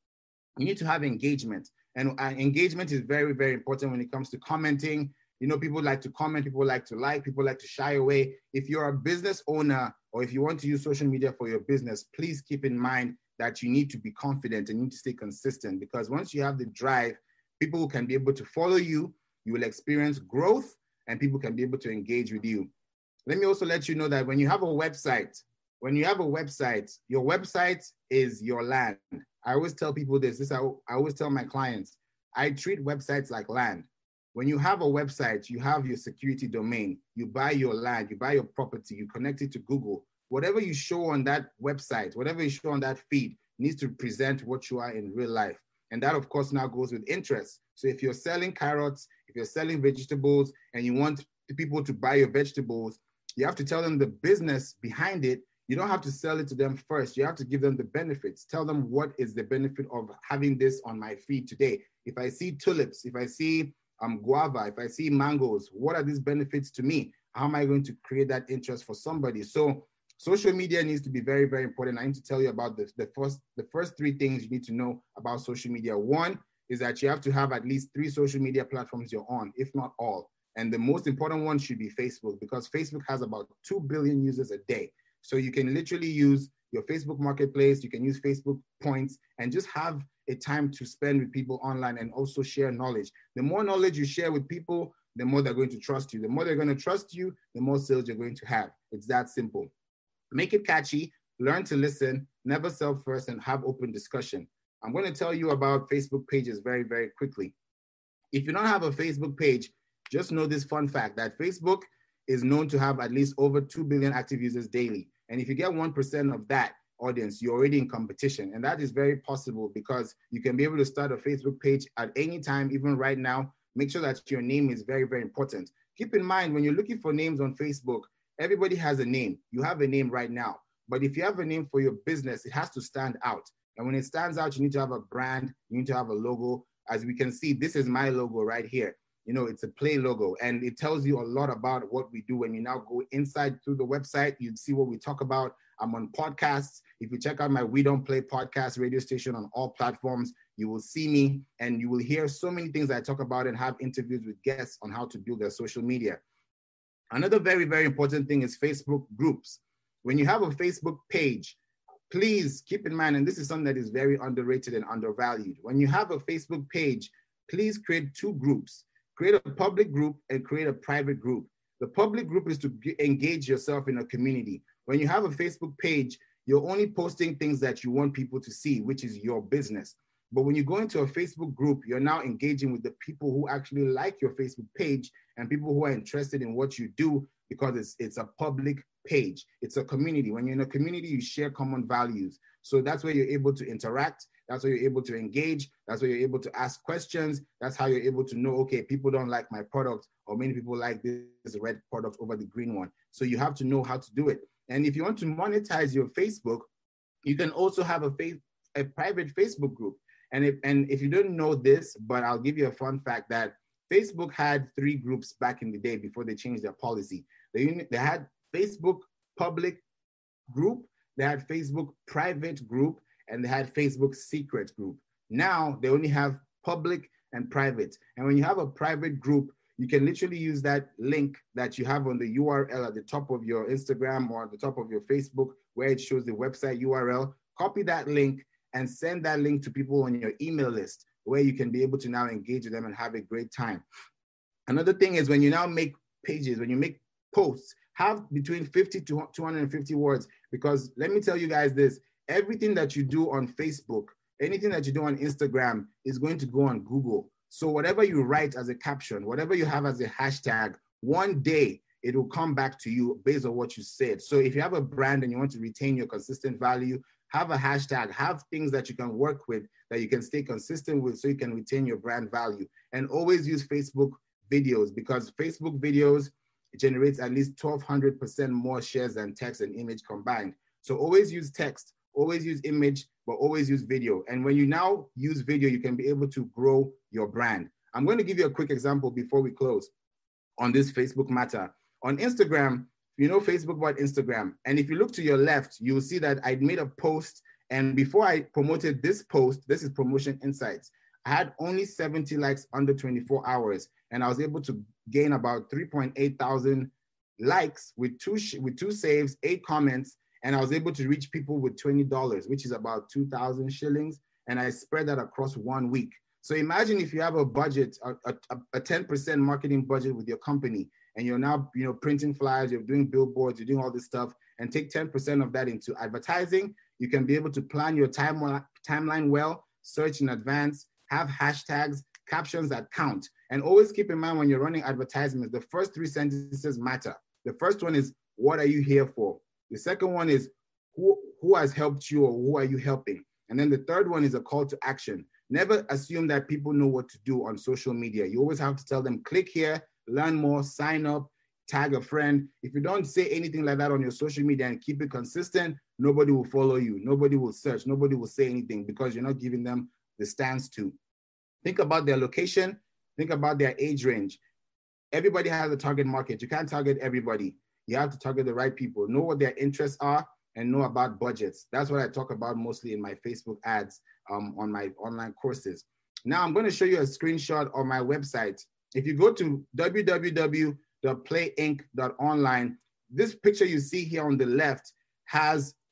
You need to have engagement. And engagement is very, very important when it comes to commenting. People like to comment, people like to like, people like to shy away. If you're a business owner or if you want to use social media for your business, please keep in mind that you need to be confident and you need to stay consistent, because once you have the drive, people can be able to follow you, you will experience growth, and people can be able to engage with you. Let me also let you know that when you have a website, your website is your land. I always tell people this I always tell my clients, I treat websites like land. When you have a website, you have your security domain, you buy your land, you buy your property, you connect it to Google. Whatever you show on that website, whatever you show on that feed needs to present what you are in real life. And that, of course, now goes with interest. So if you're selling carrots, if you're selling vegetables, and you want people to buy your vegetables, you have to tell them the business behind it. You don't have to sell it to them first. You have to give them the benefits. Tell them what is the benefit of having this on my feed today. If I see tulips, if I see guava, if I see mangoes, what are these benefits to me? How am I going to create that interest for somebody? So social media needs to be very, very important. I need to tell you about the first 3 things you need to know about social media. One is that you have to have at least 3 social media platforms you're on, if not all. And the most important one should be Facebook, because Facebook has about 2 billion users a day. So you can literally use your Facebook marketplace, you can use Facebook points, and just have a time to spend with people online and also share knowledge. The more knowledge you share with people, the more they're going to trust you. The more they're going to trust you, the more sales you're going to have. It's that simple. Make it catchy, learn to listen, never sell first, and have open discussion. I'm going to tell you about Facebook pages very, very quickly. If you don't have a Facebook page, just know this fun fact that Facebook is known to have at least over 2 billion active users daily. And if you get 1% of that audience, you're already in competition. And that is very possible because you can be able to start a Facebook page at any time, even right now. Make sure that your name is very, very important. Keep in mind, when you're looking for names on Facebook, everybody has a name. You have a name right now. But if you have a name for your business, it has to stand out. And when it stands out, you need to have a brand, you need to have a logo. As we can see, this is my logo right here. You know, it's a play logo, and it tells you a lot about what we do. When you now go inside through the website, you'd see what we talk about. I'm on podcasts. If you check out my We Don't Play podcast radio station on all platforms, you will see me and you will hear so many things I talk about and have interviews with guests on how to build their social media. Another very, very important thing is Facebook groups. When you have a Facebook page, please keep in mind, and this is something that is very underrated and undervalued. When you have a Facebook page, please create 2 groups. Create a public group and create a private group. The public group is to engage yourself in a community. When you have a Facebook page, you're only posting things that you want people to see, which is your business. But when you go into a Facebook group, you're now engaging with the people who actually like your Facebook page and people who are interested in what you do, because it's a public page. It's a community. When you're in a community, you share common values. So that's where you're able to interact. That's where you're able to engage. That's where you're able to ask questions. That's how you're able to know, okay, people don't like my product, or many people like this red product over the green one. So you have to know how to do it. And if you want to monetize your Facebook, you can also have a private Facebook group. And if you don't know this, but I'll give you a fun fact that Facebook had 3 groups back in the day before they changed their policy. They had Facebook public group, they had Facebook private group, and they had Facebook secret group. Now they only have public and private. And when you have a private group, you can literally use that link that you have on the URL at the top of your Instagram or at the top of your Facebook, where it shows the website URL. Copy that link and send that link to people on your email list, where you can be able to now engage with them and have a great time. Another thing is when you now make pages, when you make posts, have between 50 to 250 words, because let me tell you guys this, everything that you do on Facebook, anything that you do on Instagram is going to go on Google. So whatever you write as a caption, whatever you have as a hashtag, one day it will come back to you based on what you said. So if you have a brand and you want to retain your consistent value, have a hashtag, have things that you can work with, that you can stay consistent with so you can retain your brand value. And always use Facebook videos, because Facebook videos generates at least 1,200% more shares than text and image combined. So always use text, always use image, but always use video. And when you now use video, you can be able to grow your brand. I'm going to give you a quick example before we close on this Facebook matter. On Instagram, you know Facebook bought Instagram. And if you look to your left, you'll see that I made a post. And before I promoted this post, this is Promotion Insights, I had only 70 likes under 24 hours. And I was able to gain about 3.8 thousand likes with two saves, 8 comments. And I was able to reach people with $20, which is about 2,000 shillings. And I spread that across 1 week. So imagine if you have a budget, a 10% marketing budget with your company, and you're now, printing flyers, you're doing billboards, you're doing all this stuff, and take 10% of that into advertising. You can be able to plan your timeline well, search in advance, have hashtags, captions that count. And always keep in mind when you're running advertisements, the first 3 sentences matter. The first one is, what are you here for? The second one is, who has helped you, or who are you helping? And then the third one is a call to action. Never assume that people know what to do on social media. You always have to tell them, click here, learn more, sign up, tag a friend. If you don't say anything like that on your social media and keep it consistent, nobody will follow you. Nobody will search. Nobody will say anything, because you're not giving them the stance to. Think about their location. Think about their age range. Everybody has a target market. You can't target everybody. You have to target the right people. Know what their interests are and know about budgets. That's what I talk about mostly in my Facebook ads on my online courses. Now I'm going to show you a screenshot of my website. If you go to www.playinc.online, this picture you see here on the left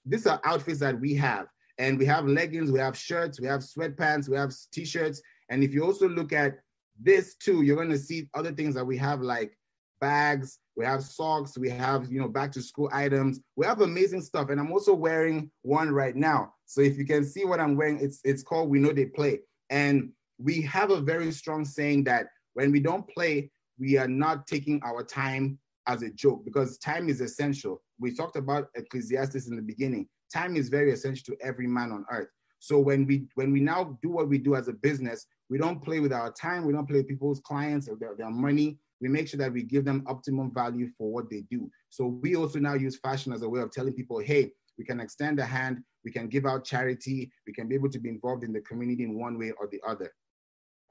these are outfits that we have. And we have leggings, we have shirts, we have sweatpants, we have t-shirts. And if you also look at this too, you're going to see other things that we have, like bags, we have socks, we have, back to school items. We have amazing stuff. And I'm also wearing one right now. So if you can see what I'm wearing, it's called We Know They Play. And we have a very strong saying that when we don't play, we are not taking our time as a joke, because time is essential. We talked about Ecclesiastes in the beginning. Time is very essential to every man on earth. So when we now do what we do as a business, we don't play with our time. We don't play with people's clients or their money. We make sure that we give them optimum value for what they do. So we also now use fashion as a way of telling people, hey, we can extend a hand, we can give out charity, we can be able to be involved in the community in one way or the other.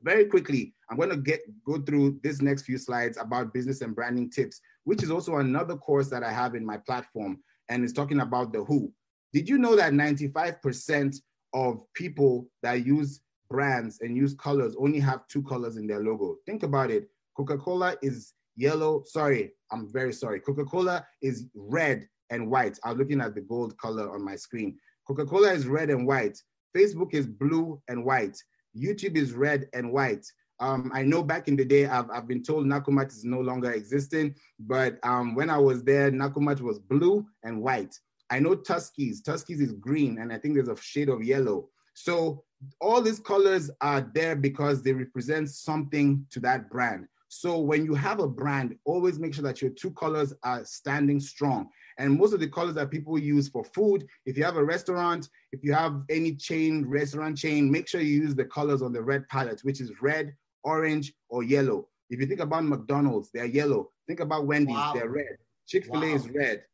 Very quickly, I'm going to go through this next few slides about business and branding tips, which is also another course that I have in my platform, and it's talking about the who. Did you know that 95% of people that use brands and use colors only have 2 colors in their logo? Think about it. Coca-Cola is yellow. Sorry, I'm very sorry. Coca-Cola is red and white. I'm looking at the gold color on my screen. Coca-Cola is red and white. Facebook is blue and white. YouTube is red and white. I know back in the day, I've been told Nakumat is no longer existing, but when I was there, Nakumat was blue and white. I know Tuskies is green, and I think there's a shade of yellow. So all these colors are there because they represent something to that brand. So when you have a brand, always make sure that your 2 colors are standing strong. And most of the colors that people use for food, if you have a restaurant, if you have any restaurant chain, make sure you use the colors on the red palette, which is red, orange, or yellow. If you think about McDonald's, they're yellow. Think about Wendy's, they're red. Chick-fil-A is red.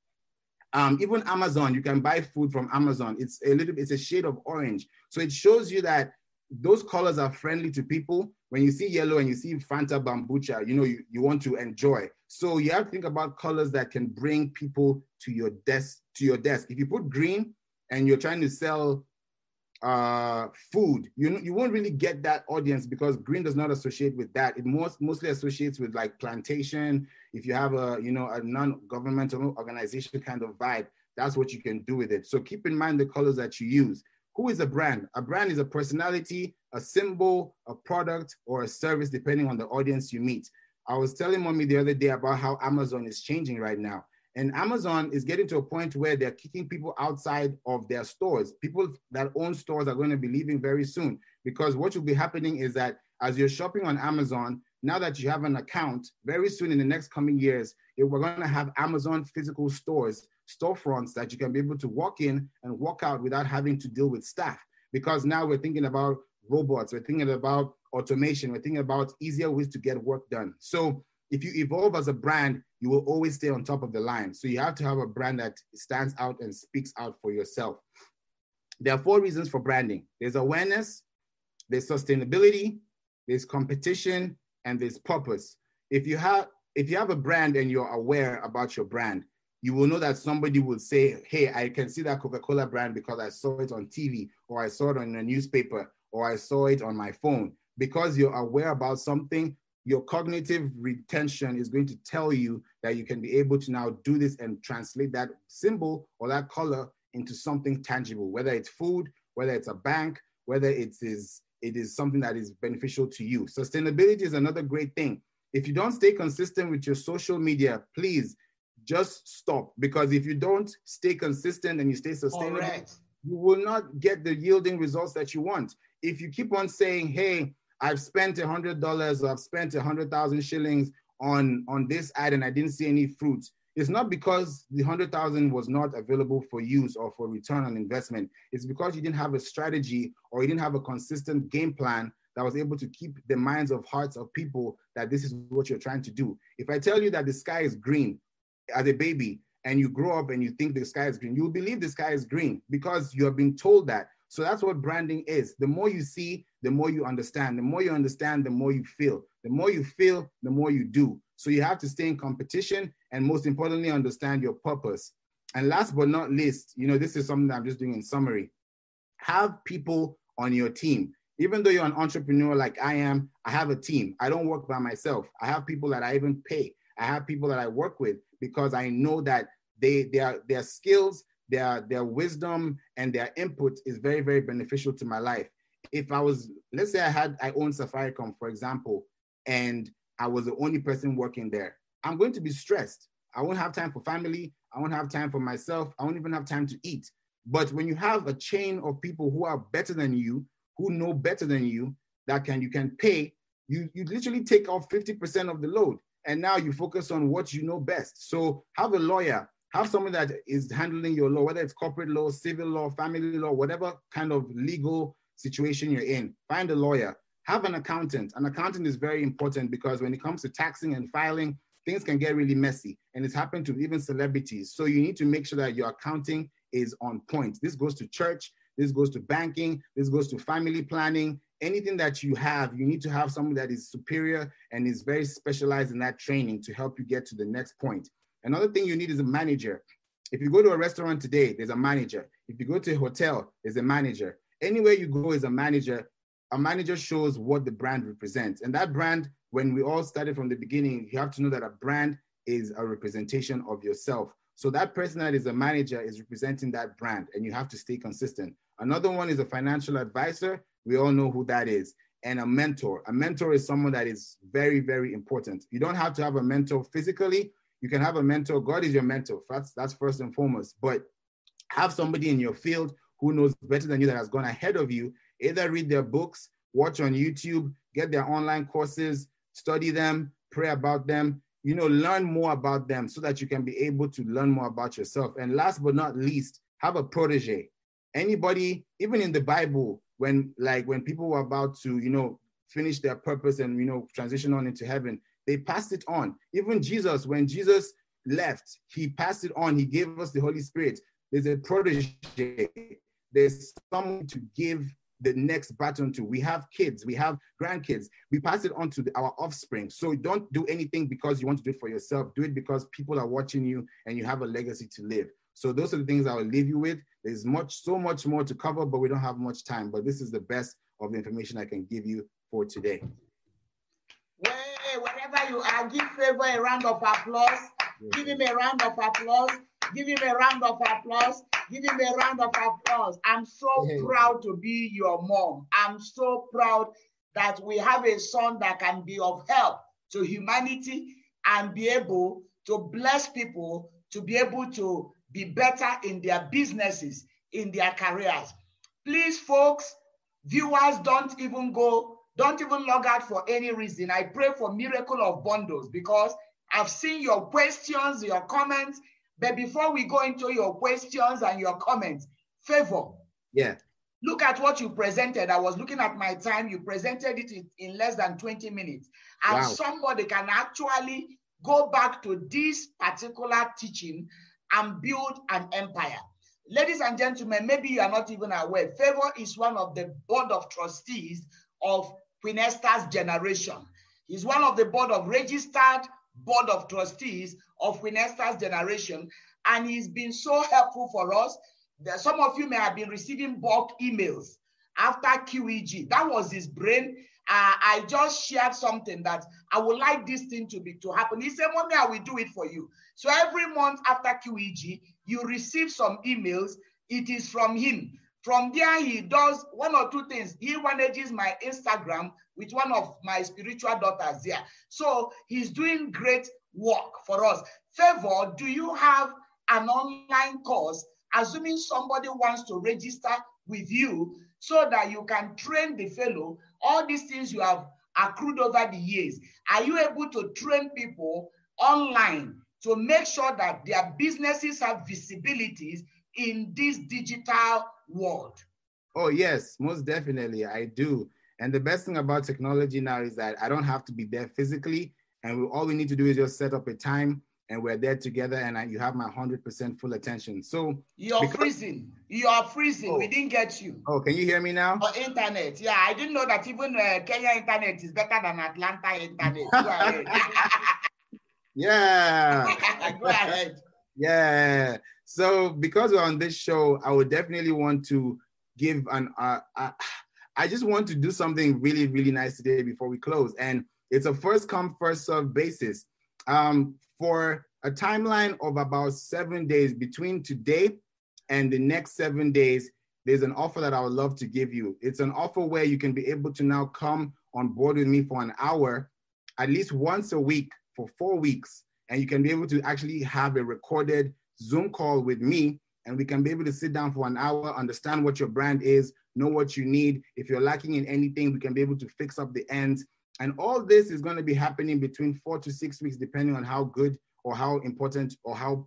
Even Amazon, you can buy food from Amazon. It's a shade of orange. So it shows you that those colors are friendly to people. When you see yellow and you see Fanta Bambucha, you want to enjoy. So you have to think about colors that can bring people to your desk. If you put green and you're trying to sell food, you won't really get that audience, because green does not associate with that. It mostly associates with like plantation. If you have a non-governmental organization kind of vibe, that's what you can do with it. So keep in mind the colors that you use. Who is a brand? A brand is a personality, a symbol, a product, or a service, depending on the audience you meet. I was telling Mommy the other day about how Amazon is changing right now. And Amazon is getting to a point where they're kicking people outside of their stores. People that own stores are going to be leaving very soon, because what will be happening is that as you're shopping on Amazon, now that you have an account, very soon in the next coming years, we're going to have Amazon physical storefronts that you can be able to walk in and walk out without having to deal with staff. Because now we're thinking about robots, we're thinking about automation, we're thinking about easier ways to get work done. So if you evolve as a brand, you will always stay on top of the line. So you have to have a brand that stands out and speaks out for yourself. There are 4 reasons for branding. There's awareness, there's sustainability, there's competition, and there's purpose. If you have a brand and you're aware about your brand, you will know that somebody will say, hey, I can see that Coca-Cola brand because I saw it on TV, or I saw it on a newspaper, or I saw it on my phone. Because you're aware about something, your cognitive retention is going to tell you that you can be able to now do this and translate that symbol or that color into something tangible, whether it's food, whether it's a bank, whether it is something that is beneficial to you. Sustainability is another great thing. If you don't stay consistent with your social media, please just stop, because if you don't stay consistent and you stay sustainable, you will not get the yielding results that you want. If you keep on saying, hey, I've spent $100 or I've spent 100,000 shillings on this ad and I didn't see any fruits, it's not because the 100,000 was not available for use or for return on investment. It's because you didn't have a strategy, or you didn't have a consistent game plan that was able to keep the minds of hearts of people that this is what you're trying to do. If I tell you that the sky is green as a baby, and you grow up and you think the sky is green, you'll believe the sky is green because you have been told that. So that's what branding is. The more you see, the more you understand. The more you understand, the more you feel. The more you feel, the more you do. So you have to stay in competition, and most importantly, understand your purpose. And last but not least, this is something that I'm just doing in summary. Have people on your team. Even though you're an entrepreneur like I am, I have a team. I don't work by myself. I have people that I even pay. I have people that I work with, because I know that their skills, their wisdom, and their input is very, very beneficial to my life. If I was, let's say I own Safaricom, for example, and I was the only person working there, I'm going to be stressed. I won't have time for family. I won't have time for myself. I won't even have time to eat. But when you have a chain of people who are better than you, who know better than you, you can pay, you literally take off 50% of the load. And now you focus on what you know best. So have a lawyer, have someone that is handling your law, whether it's corporate law, civil law, family law, whatever kind of legal situation you're in. Find a lawyer. Have an accountant. An accountant is very important because when it comes to taxing and filing, things can get really messy. And it's happened to even celebrities. So you need to make sure that your accounting is on point. This goes to church, this goes to banking, this goes to family planning. Anything that you have, you need to have someone that is superior and is very specialized in that training to help you get to the next point. Another thing you need is a manager. If you go to a restaurant today, there's a manager. If you go to a hotel, there's a manager. Anywhere you go is a manager. A manager shows what the brand represents. And that brand, when we all started from the beginning, you have to know that a brand is a representation of yourself. So that person that is a manager is representing that brand, and you have to stay consistent. Another one is a financial advisor. We all know who that is. And a mentor. A mentor is someone that is very, very important. You don't have to have a mentor physically. You can have a mentor. God is your mentor. That's first and foremost. But have somebody in your field who knows better than you, that has gone ahead of you. Either read their books, watch on YouTube, get their online courses, study them, pray about them, learn more about them so that you can be able to learn more about yourself. And last but not least, have a protege. Anybody, even in the Bible, when people were about to, finish their purpose and, transition on into heaven, they passed it on. Even Jesus, when Jesus left, he passed it on. He gave us the Holy Spirit. There's a protege. There's someone to give the next baton to. We have kids, we have grandkids. We pass it on to our offspring. So don't do anything because you want to do it for yourself. Do it because people are watching you and you have a legacy to live. So those are the things I will leave you with. There's so much more to cover, but we don't have much time. But this is the best of the information I can give you for today. Well, wherever you are, give Favor a round of applause. Yes. Give him a round of applause. Give him a round of applause. Give him a round of applause. I'm so proud to be your mom. I'm so proud that we have a son that can be of help to humanity and be able to bless people, to be able to be better in their businesses, in their careers. Please, folks, viewers, don't even log out for any reason. I pray for miracle of bundles because I've seen your questions, your comments. But before we go into your questions and your comments, Favor. Yeah. Look at what you presented. I was looking at my time. You presented it in less than 20 minutes. And wow. Somebody can actually go back to this particular teaching and build an empire. Ladies and gentlemen, maybe you are not even aware. Favor is one of the board of trustees of Queen Esther's generation. He's one of the board of registered board of trustees of Queen Esther's generation, and he's been so helpful for us. Some of you may have been receiving bulk emails after QEG. That was his brain. I just shared something that I would like this thing to happen. He said, Mommy, I will do it for you. So every month after QEG, you receive some emails. It is from him. From there, he does one or two things. He manages my Instagram with one of my spiritual daughters here. So he's doing great work for us. Favor, do you have an online course, assuming somebody wants to register with you so that you can train the fellow, all these things you have accrued over the years? Are you able to train people online to make sure that their businesses have visibilities in this digital world? Oh, yes, most definitely. I do. And the best thing about technology now is that I don't have to be there physically. And all we need to do is just set up a time and we're there together and you have my 100% full attention. So you're freezing. You are freezing. Oh. We didn't get you. Oh, can you hear me now? Oh, internet. Yeah, I didn't know that even Kenya internet is better than Atlanta internet. Go ahead. Yeah. Go ahead. Yeah. So because we're on this show, I would definitely want to give I just want to do something really, really nice today before we close. And it's a first come, first serve basis. For a timeline of about 7 days between today and the next 7 days, there's an offer that I would love to give you. It's an offer where you can be able to now come on board with me for an hour at least once a week for 4 weeks. And you can be able to actually have a recorded Zoom call with me, and we can be able to sit down for an hour, understand what your brand is, know what you need. If you're lacking in anything, we can be able to fix up the ends. And all this is going to be happening between 4 to 6 weeks, depending on how good or how important or how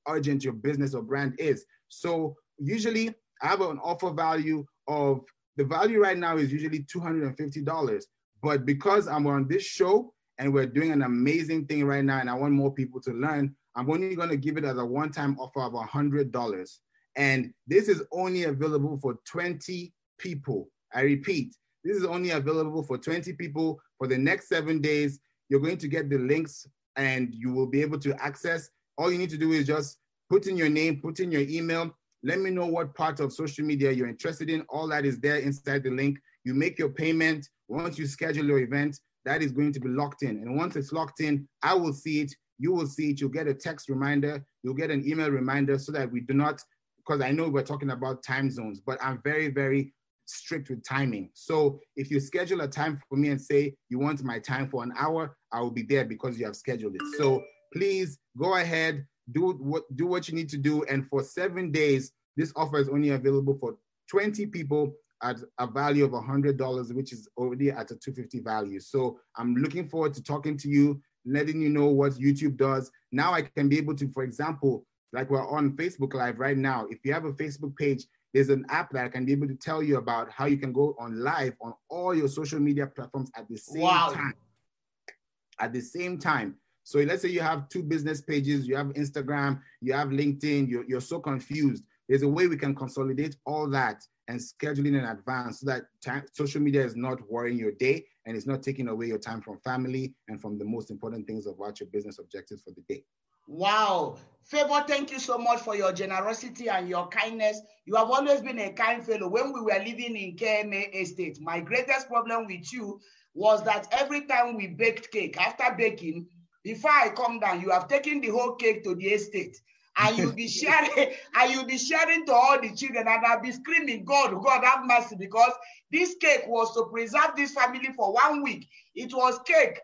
urgent your business or brand is. So usually I have an offer value of, the value right now is usually $250. But because I'm on this show and we're doing an amazing thing right now and I want more people to learn, I'm only going to give it as a one-time offer of $100. And this is only available for 20 people. I repeat, this is only available for 20 people for the next 7 days. You're going to get the links and you will be able to access. All you need to do is just put in your name, put in your email. Let me know what part of social media you're interested in. All that is there inside the link. You make your payment. Once you schedule your event, that is going to be locked in. And once it's locked in, I will see it. You will see it. You'll get a text reminder. You'll get an email reminder so that we do not, because I know we're talking about time zones, but I'm very, very strict with timing. So if you schedule a time for me and say you want my time for an hour, I will be there because you have scheduled it. So please go ahead, do what you need to do. And for 7 days, this offer is only available for 20 people at a value of $100, which is already at a $250 value. So I'm looking forward to talking to you, letting you know what YouTube does. Now I can be able to, for example, like we're on Facebook Live right now. If you have a Facebook page, there's an app that I can be able to tell you about how you can go on live on all your social media platforms at the same time. At the same time. So let's say you have 2 business pages, you have Instagram, you have LinkedIn, you're so confused. There's a way we can consolidate all that and schedule in advance so that social media is not worrying your day and it's not taking away your time from family and from the most important things about your business objectives for the day. Wow. Favor, thank you so much for your generosity and your kindness. You have always been a kind fellow. When we were living in KMA Estate, my greatest problem with you was that every time we baked cake, after baking, before I come down, you have taken the whole cake to the estate. And you'll be sharing to all the children, and I'll be screaming, God, God have mercy, because this cake was to preserve this family for 1 week. It was cake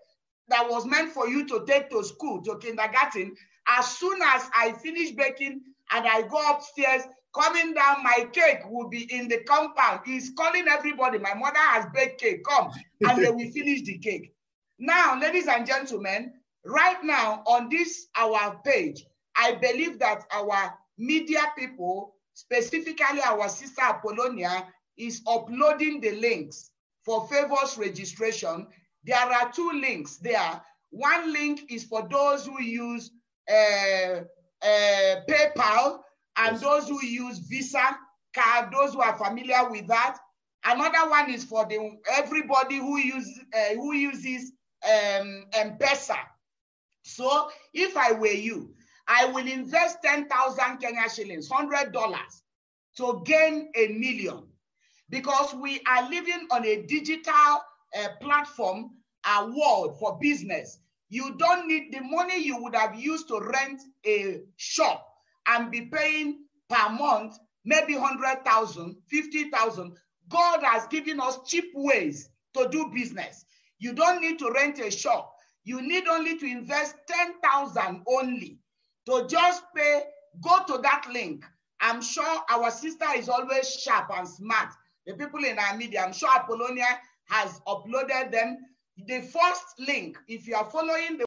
that was meant for you to take to school, to kindergarten. As soon as I finish baking and I go upstairs, coming down, my cake will be in the compound. He's calling everybody. My mother has baked cake, come, and then we finish the cake. Now, ladies and gentlemen, right now on this, our page, I believe that our media people, specifically our sister Apollonia, is uploading the links for Favor's registration. There are 2 links there. One link is for those who use PayPal and those who use Visa card, those who are familiar with that. Another one is for everybody who uses M-Pesa. So if I were you, I will invest 10,000 Kenya shillings, $100, to gain 1 million, because we are living on a digital platform world for business. You don't need the money you would have used to rent a shop and be paying per month, maybe 100,000, 50,000. God has given us cheap ways to do business. You don't need to rent a shop. You need only to invest 10,000 only to just pay. Go to that link. I'm sure our sister is always sharp and smart. The people in our media, I'm sure Apollonia has uploaded them. The first link, if you are following the